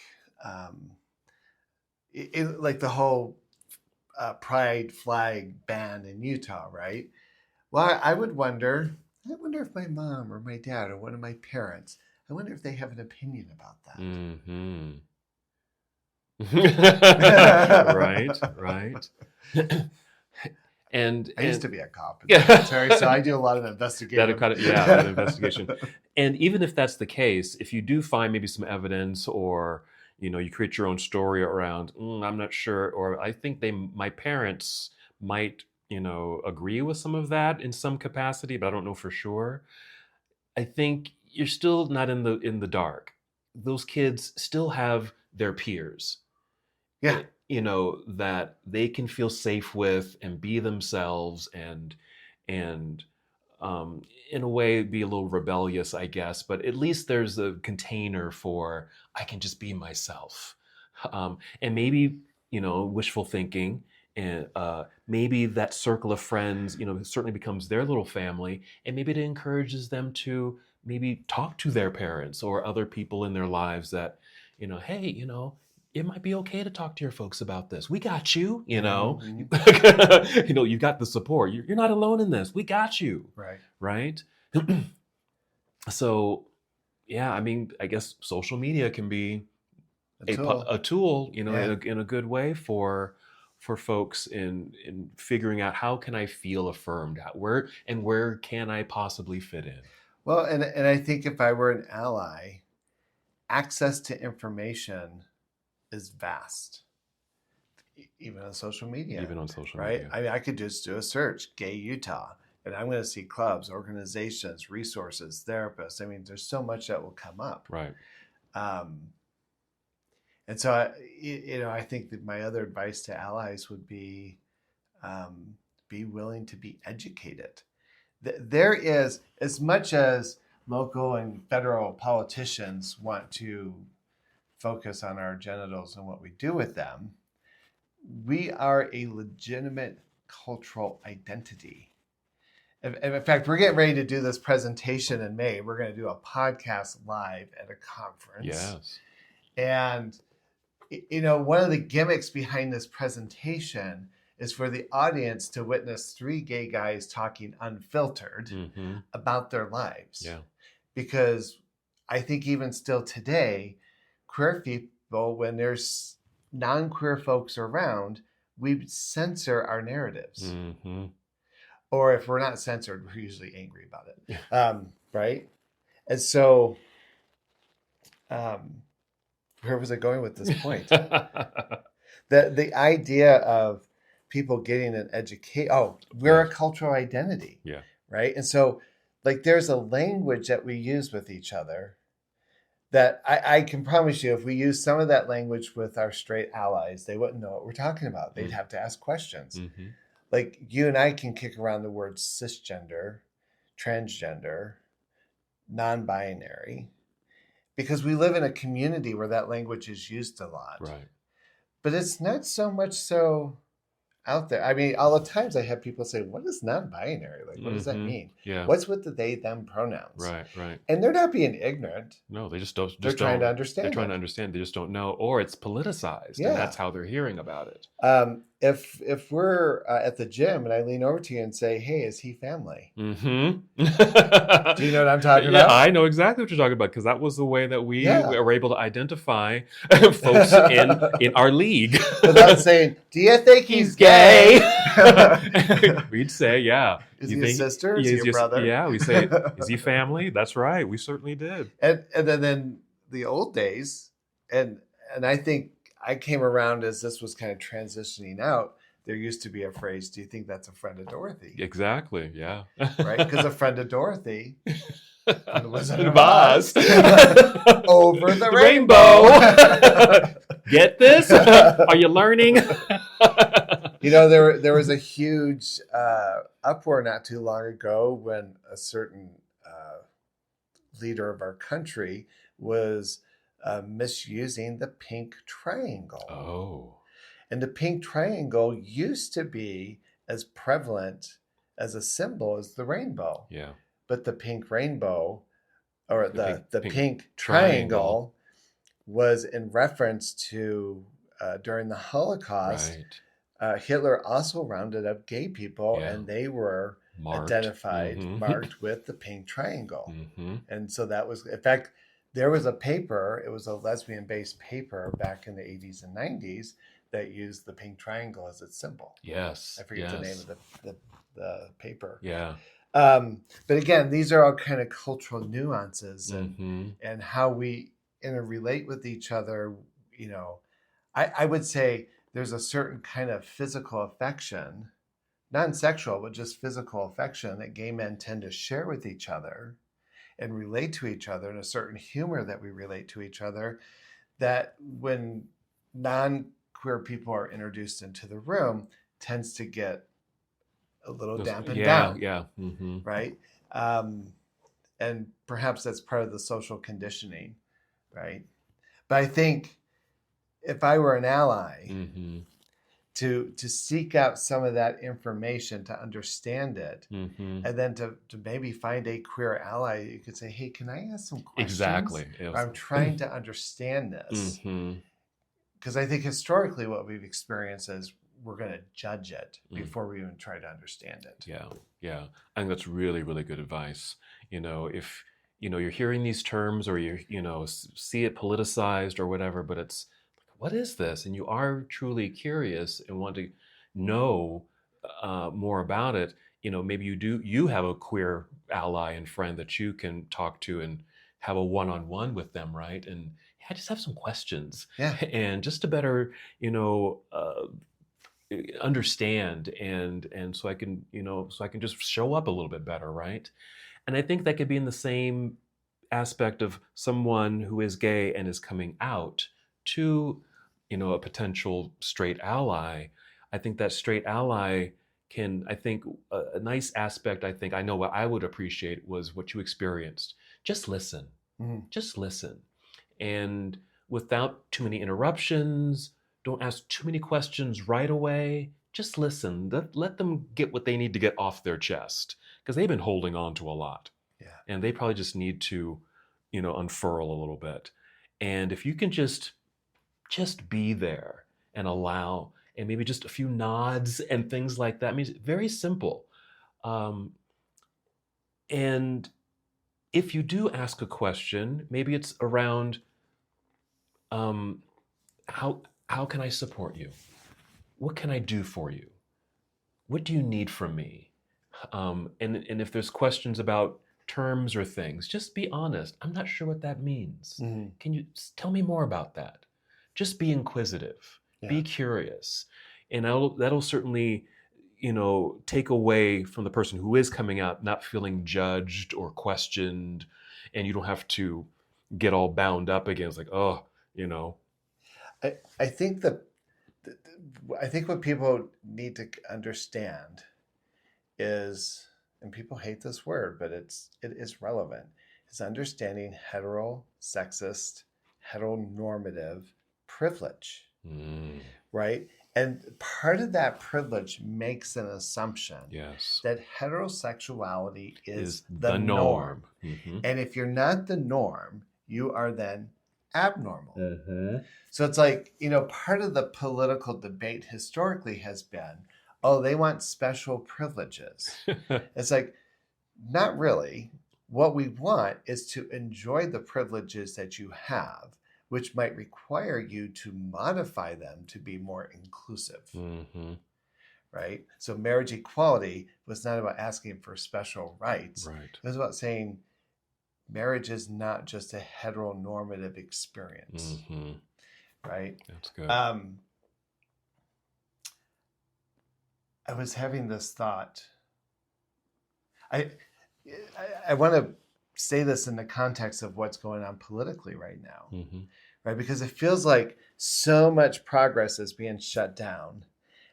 like the whole pride flag ban in Utah, right? Well, I wonder if my mom or my dad or one of my parents, I wonder if they have an opinion about that. Right. And I used to be a cop in the military, so I do a lot of investigating. That investigation. And even if that's the case, if you do find maybe some evidence, or you create your own story around, I'm not sure, or I think my parents might agree with some of that in some capacity, but I don't know for sure. I think you're still not in the dark. Those kids still have their peers. Yeah. That they can feel safe with and be themselves and in a way be a little rebellious, I guess, but at least there's a container for, I can just be myself. And maybe, wishful thinking, and maybe that circle of friends, certainly becomes their little family, and maybe it encourages them to maybe talk to their parents or other people in their lives that, hey, it might be okay to talk to your folks about this. We got you, you got the support. You're not alone in this. We got you. Right. So, yeah, I guess social media can be a tool, in a good way for folks in figuring out, how can I feel affirmed? Where can I possibly fit in? Well, and I think if I were an ally, access to information is vast, even on social media. Right? I could just do a search, gay Utah, and I'm going to see clubs, organizations, resources, therapists. There's so much that will come up. Right. And so, I think that my other advice to allies would be willing to be educated. There is, as much as local and federal politicians want to focus on our genitals and what we do with them, we are a legitimate cultural identity. in fact, we're getting ready to do this presentation in May. We're going to do a podcast live at a conference. Yes. And, one of the gimmicks behind this presentation is for the audience to witness 3 gay guys talking unfiltered about their lives. Yeah. Because I think even still today, queer people, when there's non-queer folks around, we censor our narratives. Or if we're not censored, we're usually angry about it. Right? And so, where was I going with this point? The idea of people getting an education. Oh, we're a cultural identity. Yeah. Right? And so, like, there's a language that we use with each other that I can promise you, if we use some of that language with our straight allies, they wouldn't know what we're talking about. They'd have to ask questions. Like, you and I can kick around the words cisgender, transgender, non-binary, because we live in a community where that language is used a lot. Right. But it's not so much so out there. I mean, all the times I have people say, what is non-binary? Like, what does that mean? Yeah. What's with the they, them pronouns? Right. And they're not being ignorant. No, they just don't. They're trying to understand. They're trying to understand. They just don't know, or it's politicized, and that's how they're hearing about it. If we're at the gym and I lean over to you and say, "Hey, is he family?" Do you know what I'm talking about? Yeah, I know exactly what you're talking about, because that was the way that we were able to identify folks in our league. Without saying, "Do you think he's gay?" We'd say, "Yeah." Is he a sister? Is he a brother? Yeah, we say, "Is he family?" That's right. We certainly did. And then the old days, and I think I came around as this was kind of transitioning out. There used to be a phrase, "Do you think that's a friend of Dorothy?" Exactly. Yeah. Right? Because a friend of Dorothy from the Wizard of Oz over the rainbow. Get this? Are you learning? There was a huge uproar not too long ago when a certain leader of our country was misusing the pink triangle. Oh. And the pink triangle used to be as prevalent as a symbol as the rainbow. Yeah. But the pink rainbow, or the pink triangle, was in reference to during the Holocaust. Right. Hitler also rounded up gay people, and they were identified, marked with the pink triangle. And so that was, in fact, there was a paper, it was a lesbian-based paper back in the 80s and 90s that used the pink triangle as its symbol. Yes. I forget the name of the paper. Yeah. But again, these are all kind of cultural nuances and how we interrelate with each other. I would say there's a certain kind of physical affection, non-sexual, but just physical affection that gay men tend to share with each other and relate to each other, and a certain humor that we relate to each other, that when non-queer people are introduced into the room tends to get a little dampened down. Yeah. Right? And perhaps that's part of the social conditioning, right? But I think if I were an ally, to seek out some of that information, to understand it, and then to maybe find a queer ally, you could say, "Hey, can I ask some questions?" Exactly. I'm trying to understand this. Because I think historically what we've experienced is we're going to judge it before we even try to understand it. Yeah. I think that's really, really good advice. If you're hearing these terms, or you see it politicized or whatever, but it's, what is this? And you are truly curious and want to know more about it. Maybe you have a queer ally and friend that you can talk to and have a one-on-one with them, right? And I just have some questions. Yeah. And just to better, understand and so I can just show up a little bit better, right? And I think that could be in the same aspect of someone who is gay and is coming out to a potential straight ally. I think that straight ally can, a nice aspect, I know what I would appreciate was what you experienced. Just listen. Just listen. And without too many interruptions, don't ask too many questions right away. just listen. Let them get what they need to get off their chest, because they've been holding on to a lot, Yeah. and they probably just need to, unfurl a little bit. And if you can just be there and allow, and maybe just a few nods and things like that, means very simple. And if you do ask a question, maybe it's around, how can I support you? What can I do for you? What do you need from me? And if there's questions about terms or things, just be honest. I'm not sure what that means. Mhm. Can you tell me more about that? Just be inquisitive, Yeah. be curious. And that'll certainly, take away from the person who is coming out not feeling judged or questioned, and you don't have to get all bound up again. It's like, oh, I think I think what people need to understand is, and people hate this word, but it is relevant, is understanding heterosexist, heteronormative privilege, right? And part of that privilege makes an assumption yes, that heterosexuality is the norm. Mm-hmm. And if you're not the norm, you are then abnormal. Mm-hmm. So it's like, part of the political debate historically has been, oh, they want special privileges. It's like, not really. What we want is to enjoy the privileges that you have, which might require you to modify them to be more inclusive. Mm-hmm. Right? So marriage equality was not about asking for special rights. Right. It was about saying marriage is not just a heteronormative experience. Mm-hmm. Right? That's good. I was having this thought. I want to say this in the context of what's going on politically right now, mm-hmm. right? Because it feels like so much progress is being shut down.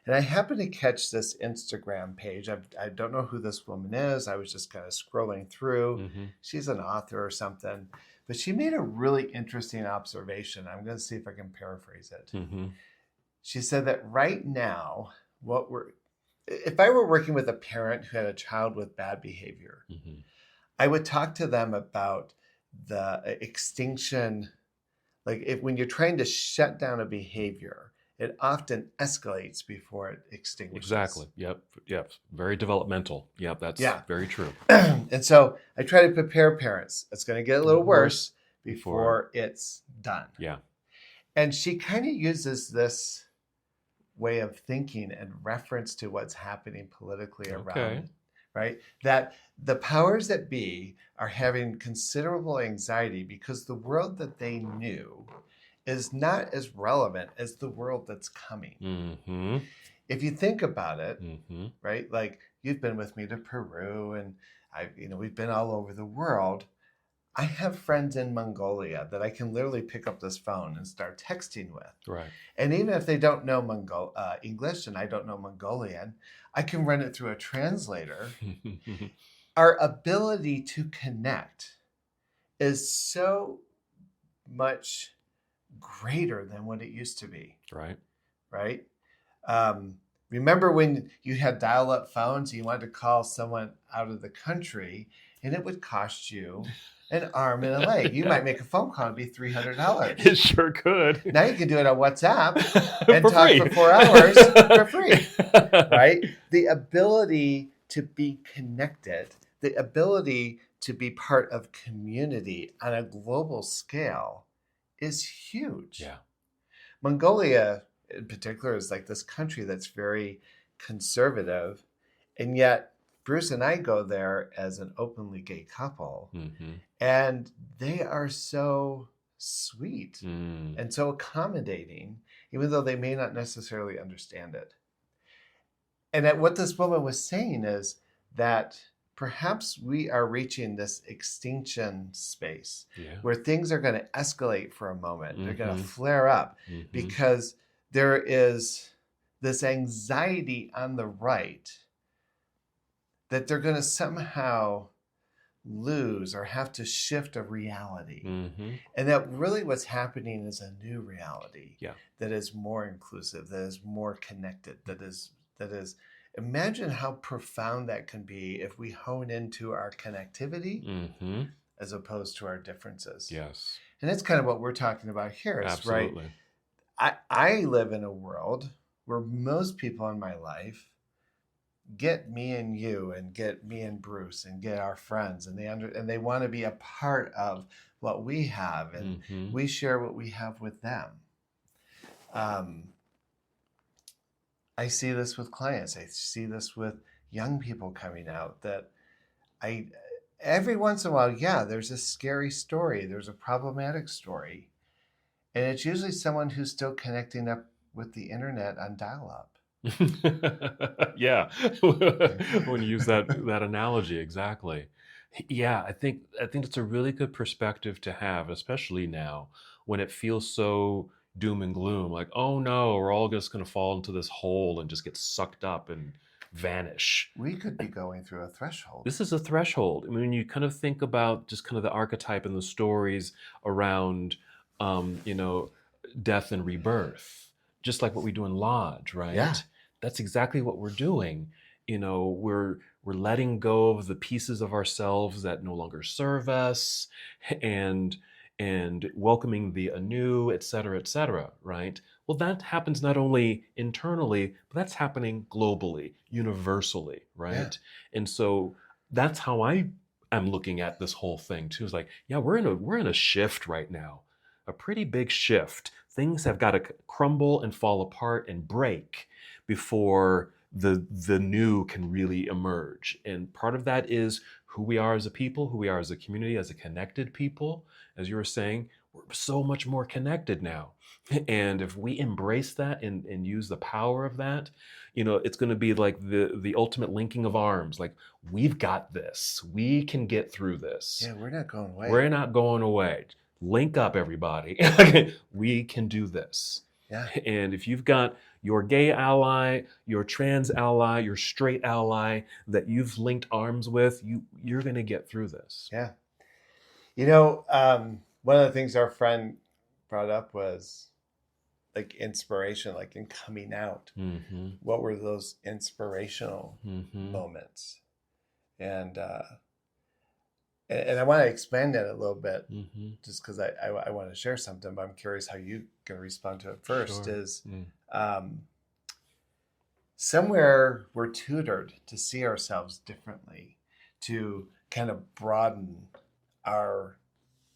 And I happened to catch this Instagram page. I don't know who this woman is. I was just kind of scrolling through. Mm-hmm. She's an author or something. But she made a really interesting observation. I'm going to see if I can paraphrase it. Mm-hmm. She said that right now, if I were working with a parent who had a child with bad behavior, Mm-hmm. I would talk to them about the extinction. Like when you're trying to shut down a behavior, it often escalates before it extinguishes. Exactly. Yep. Very developmental. Yep. That's very true. And so I try to prepare parents. It's going to get a little worse before it's done. Yeah. And she kind of uses this way of thinking in reference to what's happening politically around, right? That the powers that be are having considerable anxiety because the world that they knew is not as relevant as the world that's coming. Mm-hmm. If you think about it, mm-hmm. right? Like you've been with me to Peru, and we've been all over the world. I have friends in Mongolia that I can literally pick up this phone and start texting with. Right. And even if they don't know English and I don't know Mongolian, I can run it through a translator. Our ability to connect is so much greater than what it used to be. Right. Right? Remember when you had dial-up phones and you wanted to call someone out of the country, and it would cost you an arm and a leg. You might make a phone call and be $300. It sure could. Now you can do it on WhatsApp and for talk free. for 4 hours for free, right? The ability to be connected, the ability to be part of community on a global scale is huge. Yeah. Mongolia in particular is like this country that's very conservative, and yet Bruce and I go there as an openly gay couple, Mm-hmm. and they are so sweet Mm. and so accommodating, even though they may not necessarily understand it. And what this woman was saying is that perhaps we are reaching this extinction space where things are going to escalate for a moment. Mm-hmm. They're going to flare up because there is this anxiety on the right that they're going to somehow lose or have to shift a reality. Mm-hmm. And that really what's happening is a new reality that is more inclusive, that is more connected, that is that is, imagine how profound that can be if we hone into our connectivity as opposed to our differences. Yes. And that's kind of what we're talking about here. Is, Absolutely. right? I live in a world where most people in my life get me and you and get me and Bruce and get our friends, and they want to be a part of what we have, and we share what we have with them. I see this with clients. I see this with young people coming out, that every once in a while, there's a scary story. There's a problematic story. And it's usually someone who's still connecting up with the internet on dial-up. Yeah. When you use that analogy, exactly. Yeah, I think it's a really good perspective to have, especially now when it feels so doom and gloom, like, oh no, we're all just going to fall into this hole and just get sucked up and vanish. We could be going through a threshold. This is a threshold. I mean, when you kind of think about just kind of the archetype and the stories around, death and rebirth, just like what we do in Lodge, right? Yeah. That's exactly what we're doing. We're letting go of the pieces of ourselves that no longer serve us, and welcoming the anew, et cetera, right? Well, that happens not only internally, but that's happening globally, universally, right? Yeah. And so that's how I am looking at this whole thing too. It's like, yeah, we're in a shift right now, a pretty big shift. Things have got to crumble and fall apart and break before the new can really emerge. And part of that is who we are as a people, who we are as a community, as a connected people. As you were saying, we're so much more connected now. And if we embrace that and use the power of that, it's going to be like the ultimate linking of arms. Like, we've got this. We can get through this. Yeah, we're not going away. We're not going away. Link up, everybody. We can do this. Yeah. And if you've got your gay ally, your trans ally, your straight ally that you've linked arms with, you're going to get through this. Yeah. One of the things our friend brought up was like inspiration, like in coming out. What were those inspirational moments? And I want to expand that a little bit, just because I want to share something, but I'm curious how you can respond to it first. Sure. Is somewhere we're tutored to see ourselves differently, to kind of broaden our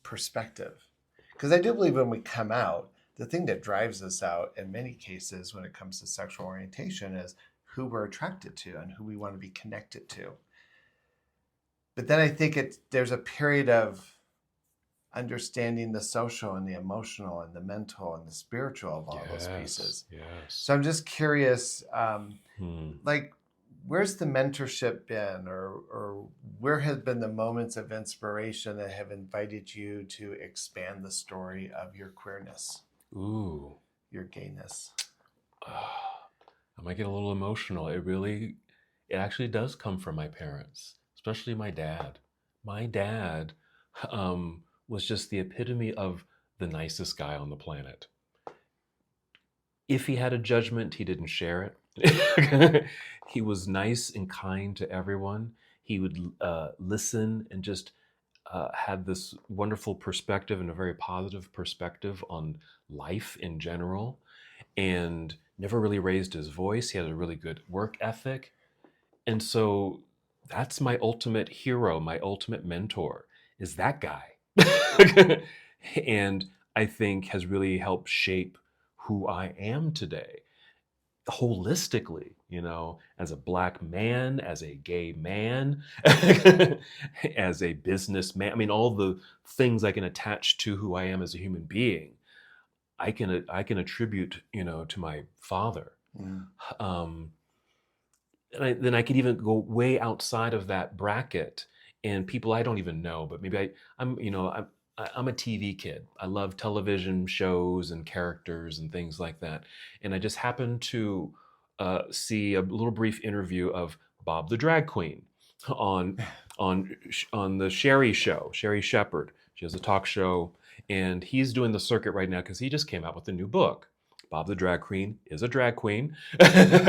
perspective. Because I do believe when we come out, the thing that drives us out in many cases when it comes to sexual orientation is who we're attracted to and who we want to be connected to. But then I think there's a period of understanding the social and the emotional and the mental and the spiritual of all those pieces. Yes. So I'm just curious, like, where's the mentorship been, or where have been the moments of inspiration that have invited you to expand the story of your queerness? Ooh. Your gayness? I might get a little emotional. It actually does come from my parents, especially my dad. My dad was just the epitome of the nicest guy on the planet. If he had a judgment, he didn't share it. He was nice and kind to everyone. He would listen and just had this wonderful perspective and a very positive perspective on life in general, and never really raised his voice. He had a really good work ethic. And so that's my ultimate hero, my ultimate mentor, is that guy. And I think has really helped shape who I am today, holistically, as a Black man, as a gay man, as a businessman. I mean, all the things I can attach to who I am as a human being, I can attribute, to my father. And then I could even go way outside of that bracket, and people I don't even know, but maybe I'm a TV kid. I love television shows and characters and things like that. And I just happened to see a little brief interview of Bob the drag queen on the Sherry show, Sherry Shepherd. She has a talk show, and he's doing the circuit right now because he just came out with a new book. Bob the drag queen is a drag queen, and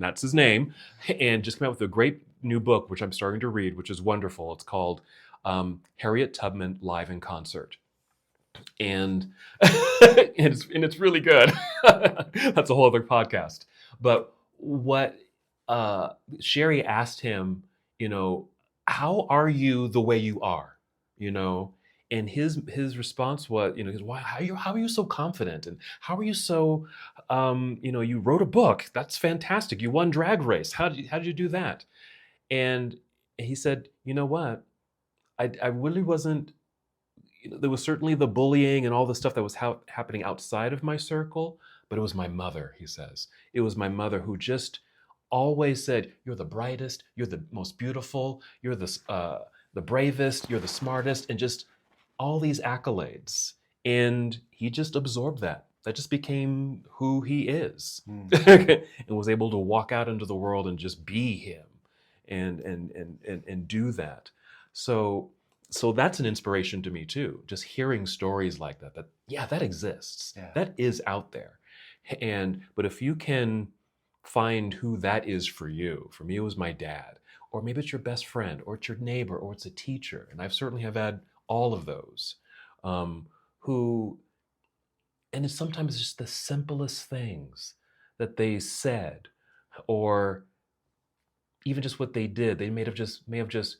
that's his name. And just came out with a great new book, which I'm starting to read, which is wonderful. It's called Harriet Tubman Live in Concert. And it's really good. That's a whole other podcast. But what Sherry asked him, how are you the way you are? And his response was, why how are you so confident, and how are you so you wrote a book, that's fantastic, you won Drag Race, how did you do that? And he said, you know what, I really wasn't. There was certainly the bullying and all the stuff that was happening outside of my circle, but it was my mother, he says. It was my mother who just always said, you're the brightest, you're the most beautiful, you're the bravest, you're the smartest, and just all these accolades. And he just absorbed that. That just became who he is. And was able to walk out into the world and just be him and do that. So that's an inspiration to me too. Just hearing stories like that that exists. Yeah. That is out there. But if you can find who that is for you, for me it was my dad, or maybe it's your best friend, or it's your neighbor, or it's a teacher. And I've certainly have had all of those, and it's sometimes just the simplest things that they said, or even just what they did. They may have just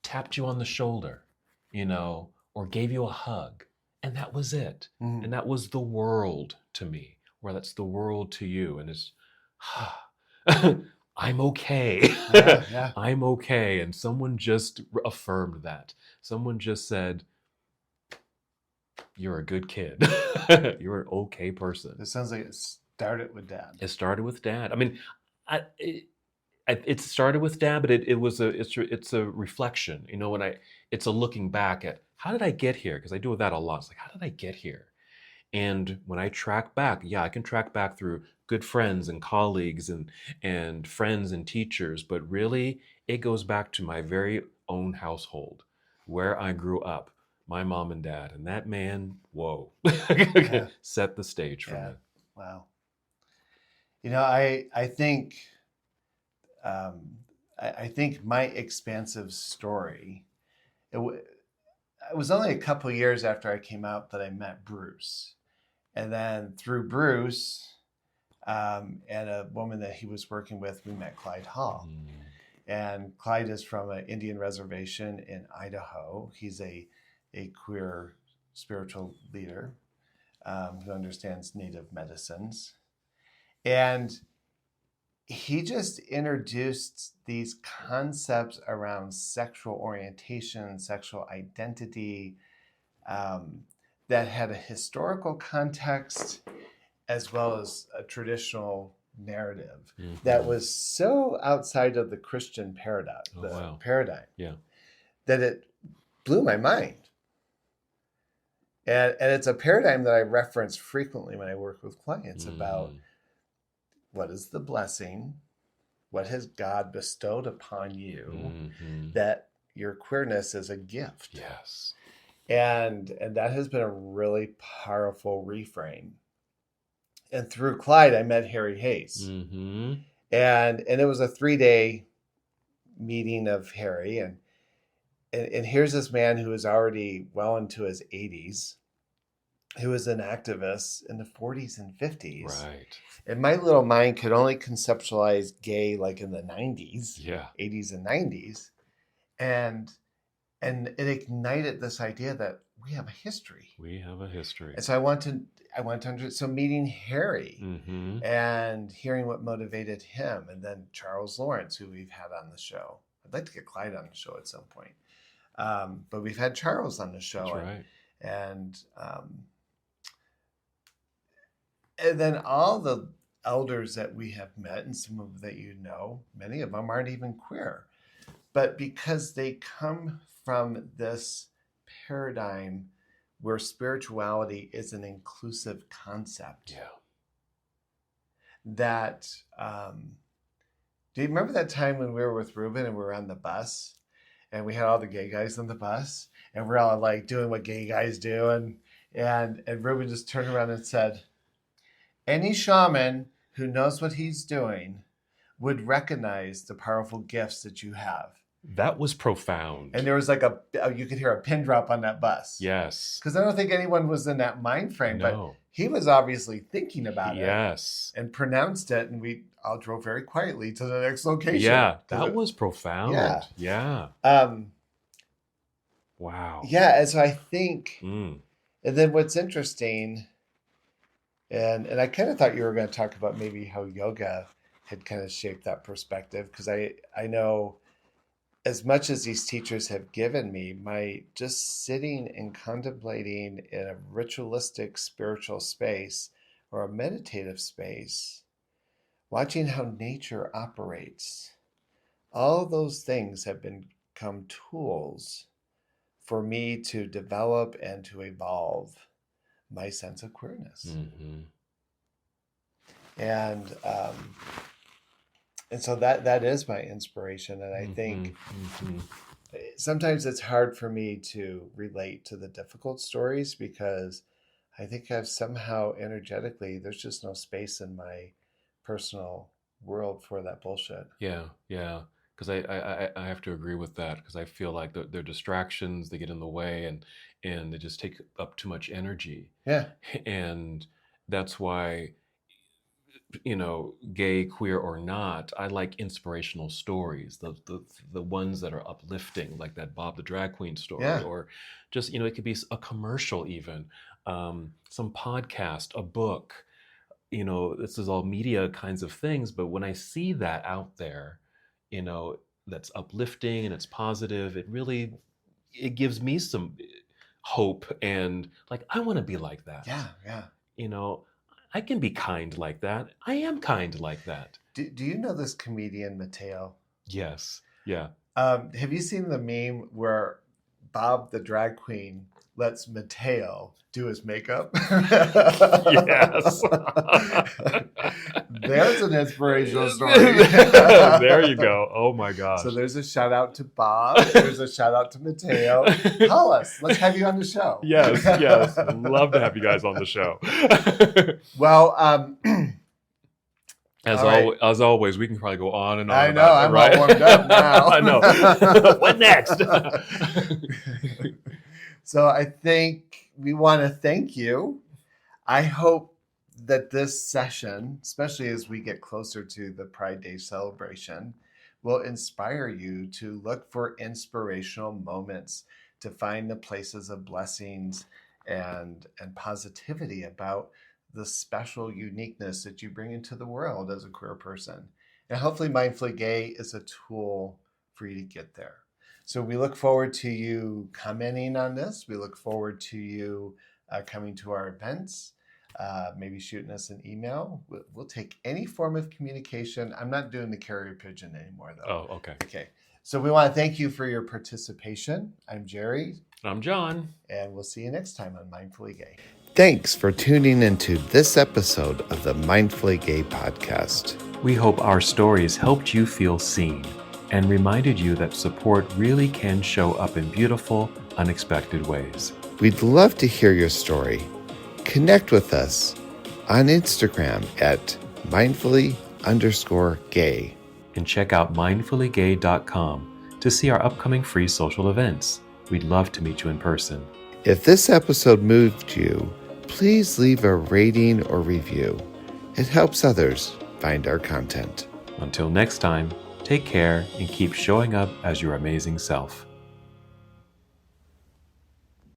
tapped you on the shoulder, or gave you a hug, and that was it. And that was the world to me, where that's the world to you. And it's, I'm okay. Yeah. I'm okay. And someone just affirmed that. Someone just said, you're a good kid. You're an okay person. It sounds like it started with dad. It started with dad. I mean, it started with dad, but it's a reflection. It's a looking back at, how did I get here? Because I do that a lot. It's like, how did I get here? And when I track back, I can track back through good friends and colleagues and friends and teachers, but really it goes back to my very own household, where I grew up, my mom and dad, and that man, whoa, set the stage for me. Wow. I think my expansive story, it was only a couple of years after I came out that I met Bruce. And then through Bruce and a woman that he was working with, we met Clyde Hall. And Clyde is from an Indian reservation in Idaho. He's a queer spiritual leader who understands Native medicines. And he just introduced these concepts around sexual orientation, sexual identity, that had a historical context as well as a traditional narrative that was so outside of the Christian paradigm, that it blew my mind. And it's a paradigm that I reference frequently when I work with clients about what is the blessing, what has God bestowed upon you, that your queerness is a gift. Yes. And that has been a really powerful reframe. And through Clyde, I met Harry Hayes. And it was a 3-day meeting of Harry. And here's this man who is already well into his 80s, who was an activist in the 40s and 50s. Right. And my little mind could only conceptualize gay like in the 90s, 80s and 90s. And it ignited this idea that we have a history. And so I want to so meeting Harry and hearing what motivated him, and then Charles Lawrence, who we've had on the show. I'd like to get Clyde on the show at some point. But we've had Charles on the show. That's right. And then all the elders that we have met, and some of that many of them aren't even queer. But because they come from this paradigm where spirituality is an inclusive concept. Yeah. That, do you remember that time when we were with Ruben and we were on the bus and we had all the gay guys on the bus and we're all like doing what gay guys do, and And Ruben just turned around and said, any shaman who knows what he's doing would recognize the powerful gifts that you have. That was profound. And there was like you could hear a pin drop on that bus. Yes. Because I don't think anyone was in that mind frame, but he was obviously thinking about it. Yes. And pronounced it. And we all drove very quietly to the next location. Yeah, that was profound. Yeah. Wow. Yeah, and so I think, and then what's interesting, and I kind of thought you were going to talk about maybe how yoga had kind of shaped that perspective, because I know as much as these teachers have given me, my just sitting and contemplating in a ritualistic spiritual space or a meditative space, watching how nature operates, all those things have become tools for me to develop and to evolve my sense of queerness. And so that is my inspiration. And I think sometimes it's hard for me to relate to the difficult stories, because I think I've somehow energetically, there's just no space in my personal world for that bullshit. Yeah. Because I have to agree with that, because I feel like they're distractions, they get in the way, and they just take up too much energy. Yeah. And that's why, gay, queer or not, I like inspirational stories, the ones that are uplifting, like that Bob the Drag Queen story, or just, it could be a commercial even, some podcast, a book, this is all media kinds of things. But when I see that out there, that's uplifting and it's positive, it gives me some hope, and like, I want to be like that. Yeah. I can be kind like that. I am kind like that. Do you know this comedian, Mateo? Yes. Yeah. Have you seen the meme where Bob the drag queen lets Mateo do his makeup? Yes. There's an inspirational story. There you go. Oh my gosh. So there's a shout out to Bob. There's a shout out to Mateo. Call us. Let's have you on the show. Yes. Love to have you guys on the show. Well, as always, we can probably go on and on. I know. I'm all warmed up now. I know. What next? So I think we want to thank you. I hope that this session, especially as we get closer to the Pride Day celebration, will inspire you to look for inspirational moments, to find the places of blessings and positivity about the special uniqueness that you bring into the world as a queer person. And hopefully Mindfully Gay is a tool for you to get there. So we look forward to you commenting on this. We look forward to you coming to our events, maybe shooting us an email. We'll take any form of communication. I'm not doing the carrier pigeon anymore, though. Oh, okay. Okay. So we want to thank you for your participation. I'm Jerry. I'm John. And we'll see you next time on Mindfully Gay. Thanks for tuning into this episode of the Mindfully Gay podcast. We hope our stories helped you feel seen and reminded you that support really can show up in beautiful, unexpected ways. We'd love to hear your story. Connect with us on Instagram at mindfully_gay. And check out mindfullygay.com to see our upcoming free social events. We'd love to meet you in person. If this episode moved you, please leave a rating or review. It helps others find our content. Until next time, take care and keep showing up as your amazing self.